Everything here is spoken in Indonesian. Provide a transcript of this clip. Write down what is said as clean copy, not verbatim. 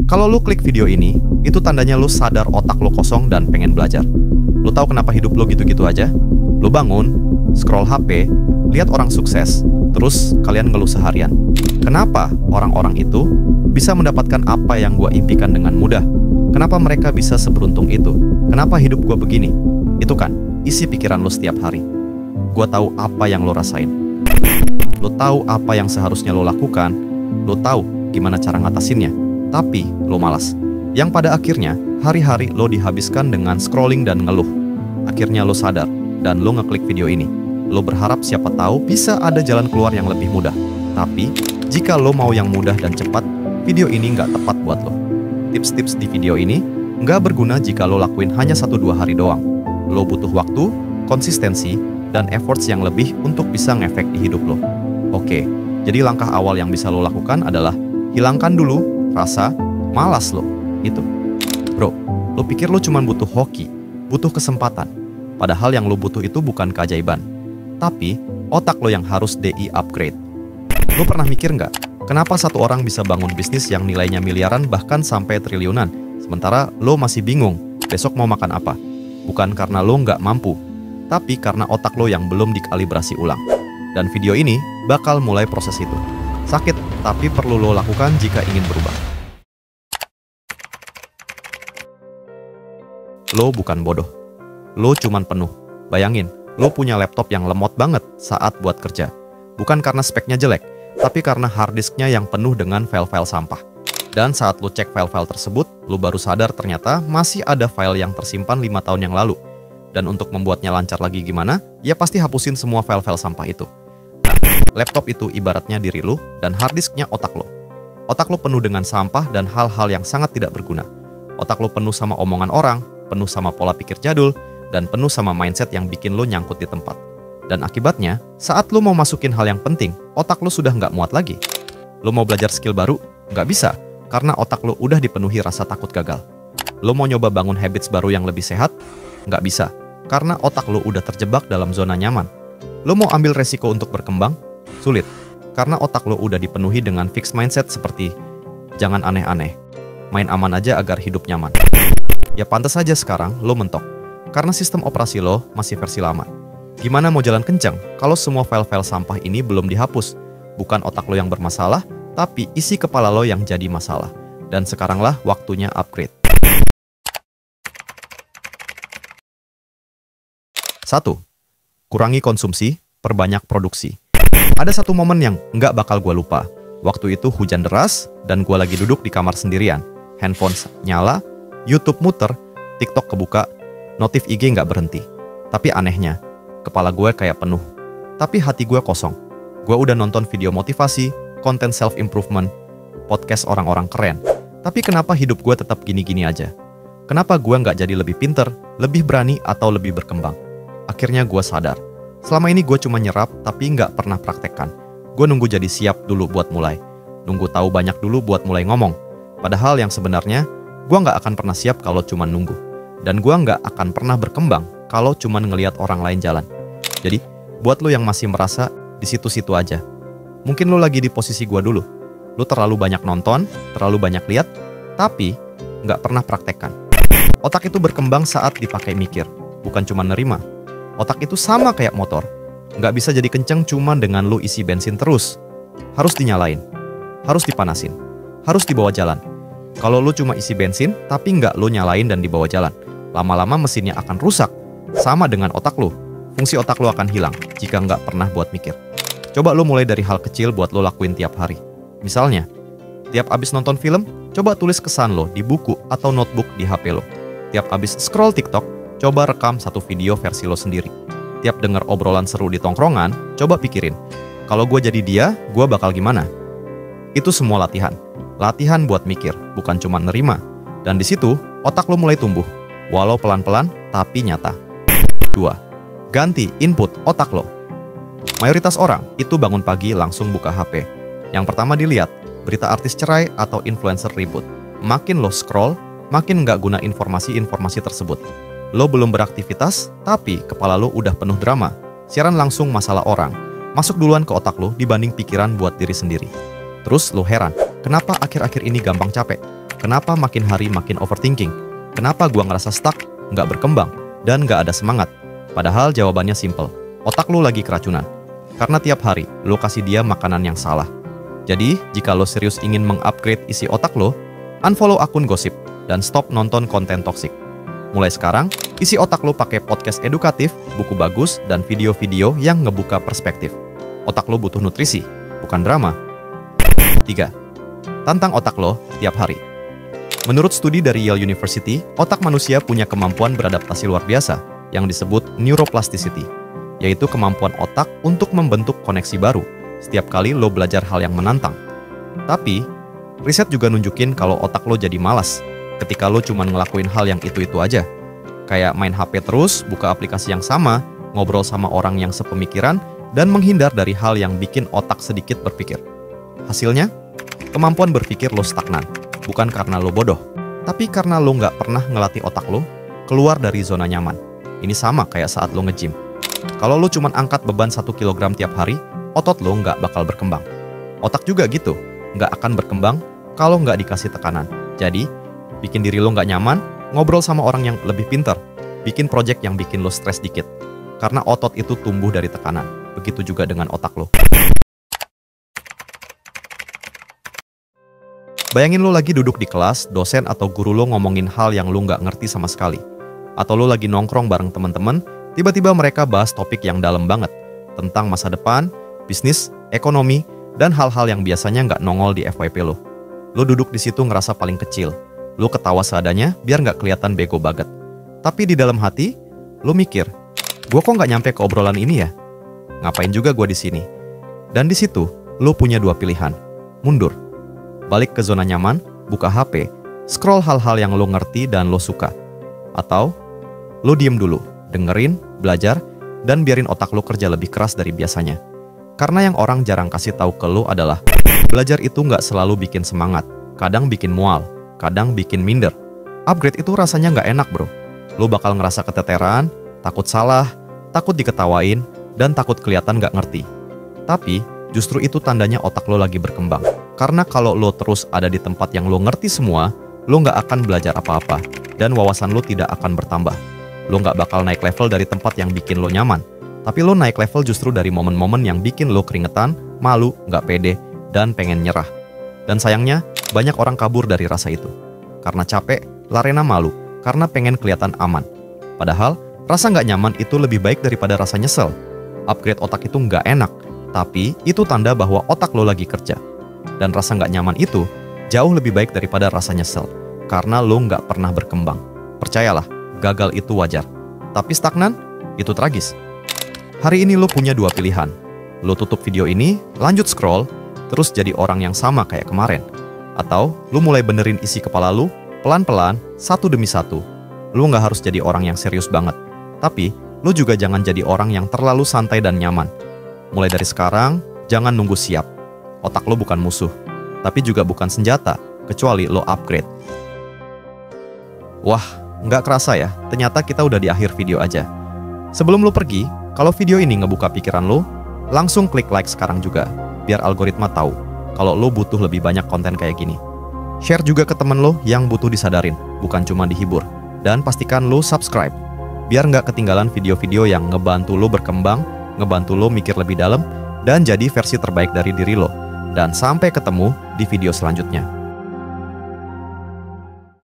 Kalau lu klik video ini, itu tandanya lu sadar otak lu kosong dan pengen belajar. Lu tahu kenapa hidup lu gitu-gitu aja? Lu bangun, scroll HP, lihat orang sukses, terus kalian ngeluh seharian. Kenapa orang-orang itu bisa mendapatkan apa yang gua impikan dengan mudah? Kenapa mereka bisa seberuntung itu? Kenapa hidup gua begini? Itu kan isi pikiran lu setiap hari. Gua tahu apa yang lu rasain. Lu tahu apa yang seharusnya lu lakukan. Lu tahu gimana cara ngatasinnya. Tapi lu malas. Yang pada akhirnya hari-hari lo dihabiskan dengan scrolling dan ngeluh. Akhirnya lo sadar dan lo ngeklik video ini. Lo berharap siapa tahu bisa ada jalan keluar yang lebih mudah. Tapi jika lo mau yang mudah dan cepat, video ini nggak tepat buat lo. Tips-tips di video ini nggak berguna jika lo lakuin hanya 1-2 hari doang. Lo butuh waktu, konsistensi, dan efforts yang lebih untuk bisa ngefek di hidup lo. Oke, jadi langkah awal yang bisa lo lakukan adalah hilangkan dulu rasa malas lo. Itu. Bro, lo pikir lo cuma butuh hoki, butuh kesempatan. Padahal yang lo butuh itu bukan keajaiban. Tapi, otak lo yang harus DI upgrade. Lo pernah mikir nggak? Kenapa satu orang bisa bangun bisnis yang nilainya miliaran bahkan sampai triliunan? Sementara lo masih bingung, besok mau makan apa? Bukan karena lo nggak mampu, tapi karena otak lo yang belum dikalibrasi ulang. Dan video ini bakal mulai proses itu. Sakit, tapi perlu lo lakukan jika ingin berubah. Lo bukan bodoh. Lo cuman penuh. Bayangin, lo punya laptop yang lemot banget saat buat kerja. Bukan karena speknya jelek, tapi karena hard disknya yang penuh dengan file-file sampah. Dan saat lo cek file-file tersebut, lo baru sadar ternyata masih ada file yang tersimpan 5 tahun yang lalu. Dan untuk membuatnya lancar lagi gimana, ya pasti hapusin semua file-file sampah itu. Laptop itu ibaratnya diri lu dan hard disknya otak lo. Otak lo penuh dengan sampah dan hal-hal yang sangat tidak berguna. Otak lo penuh sama omongan orang, penuh sama pola pikir jadul, dan penuh sama mindset yang bikin lo nyangkut di tempat. Dan akibatnya, saat lo mau masukin hal yang penting, otak lo sudah nggak muat lagi. Lo mau belajar skill baru? Nggak bisa, karena otak lo udah dipenuhi rasa takut gagal. Lo mau nyoba bangun habits baru yang lebih sehat? Nggak bisa, karena otak lo udah terjebak dalam zona nyaman. Lo mau ambil resiko untuk berkembang? Sulit, karena otak lo udah dipenuhi dengan fixed mindset seperti jangan aneh-aneh, main aman aja agar hidup nyaman. Ya pantas saja sekarang lo mentok, karena sistem operasi lo masih versi lama. Gimana mau jalan kencang kalau semua file-file sampah ini belum dihapus? Bukan otak lo yang bermasalah, tapi isi kepala lo yang jadi masalah. Dan sekaranglah waktunya upgrade. 1. Kurangi konsumsi, perbanyak produksi. Ada satu momen yang nggak bakal gue lupa. Waktu itu hujan deras, dan gue lagi duduk di kamar sendirian. Handphone nyala, YouTube muter, TikTok kebuka, notif IG nggak berhenti. Tapi anehnya, kepala gue kayak penuh. Tapi hati gue kosong. Gue udah nonton video motivasi, konten self-improvement, podcast orang-orang keren. Tapi kenapa hidup gue tetap gini-gini aja? Kenapa gue nggak jadi lebih pinter, lebih berani, atau lebih berkembang? Akhirnya gue sadar. Selama ini gue cuma nyerap tapi nggak pernah praktekkan. Gue nunggu jadi siap dulu buat mulai. Nunggu tahu banyak dulu buat mulai ngomong. Padahal yang sebenarnya, gue nggak akan pernah siap kalau cuma nunggu. Dan gue nggak akan pernah berkembang kalau cuma ngelihat orang lain jalan. Jadi, buat lo yang masih merasa di situ-situ aja. Mungkin lo lagi di posisi gue dulu. Lo terlalu banyak nonton, terlalu banyak lihat, tapi nggak pernah praktekkan. Otak itu berkembang saat dipakai mikir, bukan cuma nerima. Otak itu sama kayak motor. Nggak bisa jadi kenceng cuma dengan lu isi bensin terus. Harus dinyalain. Harus dipanasin. Harus dibawa jalan. Kalau lu cuma isi bensin, tapi nggak lu nyalain dan dibawa jalan, lama-lama mesinnya akan rusak. Sama dengan otak lu. Fungsi otak lu akan hilang jika nggak pernah buat mikir. Coba lu mulai dari hal kecil buat lu lakuin tiap hari. Misalnya, tiap abis nonton film, coba tulis kesan lo di buku atau notebook di HP lo. Tiap abis scroll TikTok, coba rekam satu video versi lo sendiri. Tiap denger obrolan seru di tongkrongan, coba pikirin, kalau gue jadi dia, gue bakal gimana? Itu semua latihan. Latihan buat mikir, bukan cuma nerima. Dan di situ, otak lo mulai tumbuh. Walau pelan-pelan, tapi nyata. 2. Ganti input otak lo. Mayoritas orang itu bangun pagi langsung buka HP. Yang pertama dilihat, berita artis cerai atau influencer ribut. Makin lo scroll, makin nggak guna informasi-informasi tersebut. Lo belum beraktivitas, tapi kepala lo udah penuh drama. Siaran langsung masalah orang. Masuk duluan ke otak lo dibanding pikiran buat diri sendiri. Terus lo heran, kenapa akhir-akhir ini gampang capek? Kenapa makin hari makin overthinking? Kenapa gua ngerasa stuck, nggak berkembang, dan nggak ada semangat? Padahal jawabannya simple. Otak lo lagi keracunan. Karena tiap hari lo kasih dia makanan yang salah. Jadi, jika lo serius ingin mengupgrade isi otak lo, unfollow akun gosip dan stop nonton konten toksik. Mulai sekarang, isi otak lo pakai podcast edukatif, buku bagus, dan video-video yang ngebuka perspektif. Otak lo butuh nutrisi, bukan drama. 3. Tantang otak lo tiap hari. Menurut studi dari Yale University, otak manusia punya kemampuan beradaptasi luar biasa yang disebut neuroplasticity, yaitu kemampuan otak untuk membentuk koneksi baru setiap kali lo belajar hal yang menantang. Tapi, riset juga nunjukin kalau otak lo jadi malas ketika lo cuma ngelakuin hal yang itu-itu aja. Kayak main HP terus, buka aplikasi yang sama, ngobrol sama orang yang sepemikiran, dan menghindar dari hal yang bikin otak sedikit berpikir. Hasilnya, kemampuan berpikir lo stagnan. Bukan karena lo bodoh, tapi karena lo nggak pernah ngelatih otak lo keluar dari zona nyaman. Ini sama kayak saat lo nge-gym. Kalau lo cuma angkat beban 1 kilogram tiap hari, otot lo nggak bakal berkembang. Otak juga gitu, nggak akan berkembang kalau nggak dikasih tekanan. Jadi, bikin diri lo nggak nyaman, ngobrol sama orang yang lebih pintar, bikin project yang bikin lo stres dikit. Karena otot itu tumbuh dari tekanan. Begitu juga dengan otak lo. Bayangin lo lagi duduk di kelas, dosen atau guru lo ngomongin hal yang lo nggak ngerti sama sekali. Atau lo lagi nongkrong bareng teman-teman, tiba-tiba mereka bahas topik yang dalam banget tentang masa depan, bisnis, ekonomi, dan hal-hal yang biasanya nggak nongol di FYP lo. Lo duduk di situ ngerasa paling kecil. Lo ketawa seadanya biar nggak kelihatan bego banget. Tapi di dalam hati, lo mikir, gue kok nggak nyampe ke obrolan ini ya? Ngapain juga gue di sini? Dan di situ, lo punya dua pilihan. Mundur. Balik ke zona nyaman, buka HP, scroll hal-hal yang lo ngerti dan lo suka. Atau, lo diem dulu, dengerin, belajar, dan biarin otak lo kerja lebih keras dari biasanya. Karena yang orang jarang kasih tahu ke lo adalah, belajar itu nggak selalu bikin semangat, kadang bikin mual, kadang bikin minder. Upgrade itu rasanya nggak enak bro. Lo bakal ngerasa keteteran, takut salah, takut diketawain, dan takut kelihatan nggak ngerti. Tapi, justru itu tandanya otak lo lagi berkembang. Karena kalau lo terus ada di tempat yang lo ngerti semua, lo nggak akan belajar apa-apa, dan wawasan lo tidak akan bertambah. Lo nggak bakal naik level dari tempat yang bikin lo nyaman, tapi lo naik level justru dari momen-momen yang bikin lo keringetan, malu, nggak pede, dan pengen nyerah. Dan sayangnya, banyak orang kabur dari rasa itu. Karena capek, larena malu, karena pengen kelihatan aman. Padahal, rasa nggak nyaman itu lebih baik daripada rasa nyesel. Upgrade otak itu nggak enak, tapi itu tanda bahwa otak lo lagi kerja. Dan rasa nggak nyaman itu jauh lebih baik daripada rasa nyesel, karena lo nggak pernah berkembang. Percayalah, gagal itu wajar. Tapi stagnan, itu tragis. Hari ini lo punya dua pilihan. Lo tutup video ini, lanjut scroll, terus jadi orang yang sama kayak kemarin. Atau lo mulai benerin isi kepala lo, pelan-pelan, satu demi satu. Lo nggak harus jadi orang yang serius banget. Tapi, lo juga jangan jadi orang yang terlalu santai dan nyaman. Mulai dari sekarang, jangan nunggu siap. Otak lo bukan musuh, tapi juga bukan senjata, kecuali lo upgrade. Wah, nggak kerasa ya, ternyata kita udah di akhir video aja. Sebelum lo pergi, kalau video ini ngebuka pikiran lo, langsung klik like sekarang juga, biar algoritma tahu kalau lo butuh lebih banyak konten kayak gini. Share juga ke temen lo yang butuh disadarin, bukan cuma dihibur. Dan pastikan lo subscribe, biar nggak ketinggalan video-video yang ngebantu lo berkembang, ngebantu lo mikir lebih dalam, dan jadi versi terbaik dari diri lo. Dan sampai ketemu di video selanjutnya.